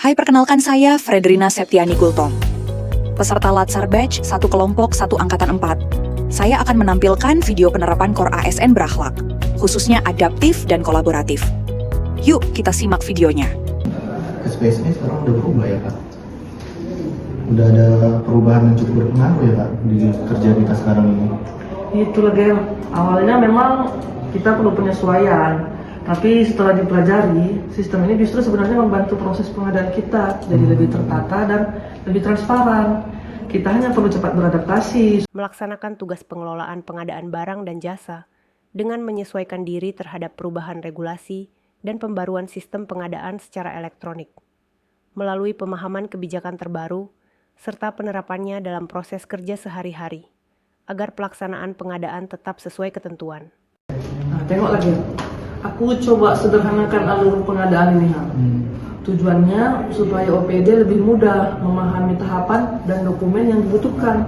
Hai, perkenalkan saya Fredrina Septiani Gultom. Peserta Latsar Batch 1 kelompok 1 angkatan 4. Saya akan menampilkan video penerapan Core ASN berakhlak, khususnya adaptif dan kolaboratif. Yuk kita simak videonya. SPS ini sekarang udah berubah ya Kak? Udah ada perubahan yang cukup berpengaruh ya Kak di kerja kita sekarang ini? Itulah Gel, awalnya memang kita perlu penyesuaian. Tapi setelah dipelajari, sistem ini justru sebenarnya membantu proses pengadaan kita jadi lebih tertata dan lebih transparan. Kita hanya perlu cepat beradaptasi. Melaksanakan tugas pengelolaan pengadaan barang dan jasa dengan menyesuaikan diri terhadap perubahan regulasi dan pembaruan sistem pengadaan secara elektronik. Melalui pemahaman kebijakan terbaru, serta penerapannya dalam proses kerja sehari-hari, agar pelaksanaan pengadaan tetap sesuai ketentuan. Nah, tengok lagi. Aku coba sederhanakan alur pengadaan ini. Tujuannya supaya OPD lebih mudah memahami tahapan dan dokumen yang dibutuhkan.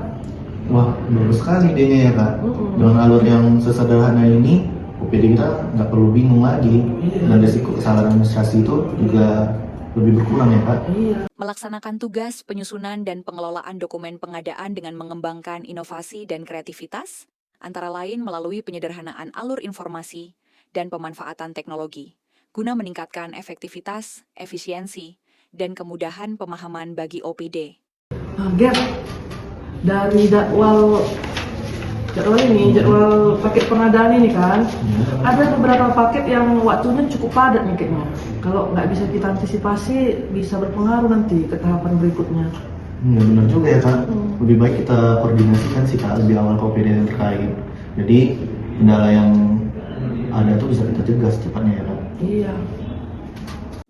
Wah, bagus sekali idenya ya Kak. Dengan alur yang sesederhana ini, OPD kita nggak perlu bingung lagi. Dan risiko kesalahan administrasi itu juga lebih berkurang ya Kak. Iya. Melaksanakan tugas penyusunan dan pengelolaan dokumen pengadaan dengan mengembangkan inovasi dan kreativitas, antara lain melalui penyederhanaan alur informasi dan pemanfaatan teknologi, guna meningkatkan efektivitas, efisiensi, dan kemudahan pemahaman bagi OPD. Nah, Gel, dari jadwal paket pengadaan ini kan, ada beberapa paket yang waktunya cukup padat nih kayaknya. Kalau nggak bisa kita antisipasi, bisa berpengaruh nanti ke tahapan berikutnya. Ya benar juga ya Kak. Lebih baik kita koordinasikan sih Kak lebih awal ke OPD yang terkait. Jadi kendala yang ada tuh bisa kita cegah secepatnya ya Kak. Iya.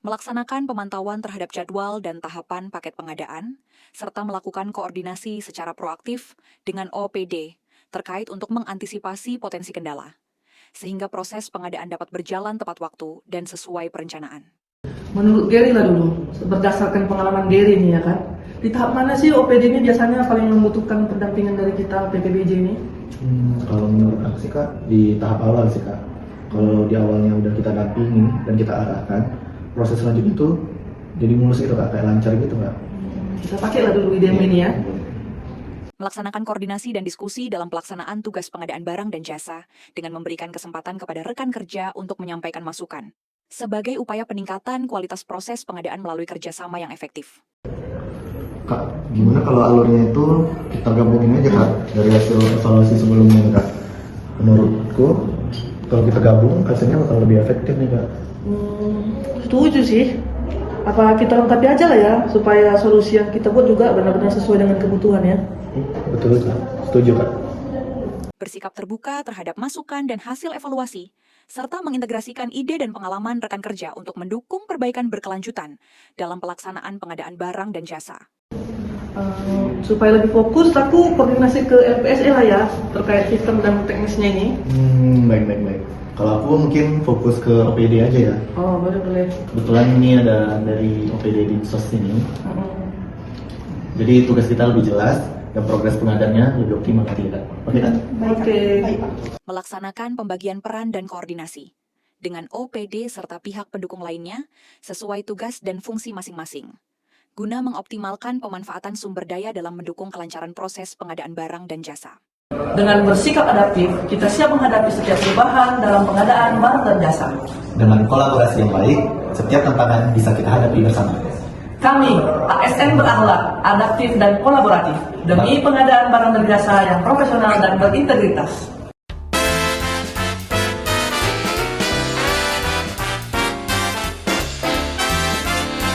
Melaksanakan pemantauan terhadap jadwal dan tahapan paket pengadaan, serta melakukan koordinasi secara proaktif dengan OPD terkait untuk mengantisipasi potensi kendala, sehingga proses pengadaan dapat berjalan tepat waktu dan sesuai perencanaan. Menurut Gary lah dulu, berdasarkan pengalaman Gary nih ya kan, di tahap mana sih OPD ini biasanya paling membutuhkan pendampingan dari kita PPBJ ini? Kalau menurut aku sih Kak, di tahap awal sih Kak. Kalau di awalnya udah kita dampingin dan kita arahkan, proses selanjutnya itu jadi mulus gitu Kak, kayak lancar gitu Kak. Kita pakailah dulu ide ini ya. Melaksanakan koordinasi dan diskusi dalam pelaksanaan tugas pengadaan barang dan jasa dengan memberikan kesempatan kepada rekan kerja untuk menyampaikan masukan, sebagai upaya peningkatan kualitas proses pengadaan melalui kerjasama yang efektif. Kak, gimana kalau alurnya itu kita gabungin aja Kak, dari hasil evaluasi sebelumnya nih, Kak. Menurutku, kalau kita gabung, hasilnya bakal lebih efektif nih Kak. Setuju sih. Apa kita lengkapi aja lah ya, supaya solusi yang kita buat juga benar-benar sesuai dengan kebutuhan ya. Betul Kak, setuju Kak. Bersikap terbuka terhadap masukan dan hasil evaluasi, serta mengintegrasikan ide dan pengalaman rekan kerja untuk mendukung perbaikan berkelanjutan dalam pelaksanaan pengadaan barang dan jasa. Supaya lebih fokus, aku koordinasi ke LPSE lah ya, terkait sistem dan teknisnya ini. Baik. Kalau aku mungkin fokus ke OPD aja ya. Oh, boleh. Kebetulan ini ada dari OPD di SOS ini. Jadi tugas kita lebih jelas dan progres pengadaannya lebih optimal nanti ya Kak. Oke kan? Oke. Melaksanakan pembagian peran dan koordinasi dengan OPD serta pihak pendukung lainnya sesuai tugas dan fungsi masing-masing, guna mengoptimalkan pemanfaatan sumber daya dalam mendukung kelancaran proses pengadaan barang dan jasa. Dengan bersikap adaptif, kita siap menghadapi setiap perubahan dalam pengadaan barang dan jasa. Dengan kolaborasi yang baik, setiap tantangan bisa kita hadapi bersama. Kami, ASN berakhlak, adaptif dan kolaboratif, demi pengadaan barang dan jasa yang profesional dan berintegritas.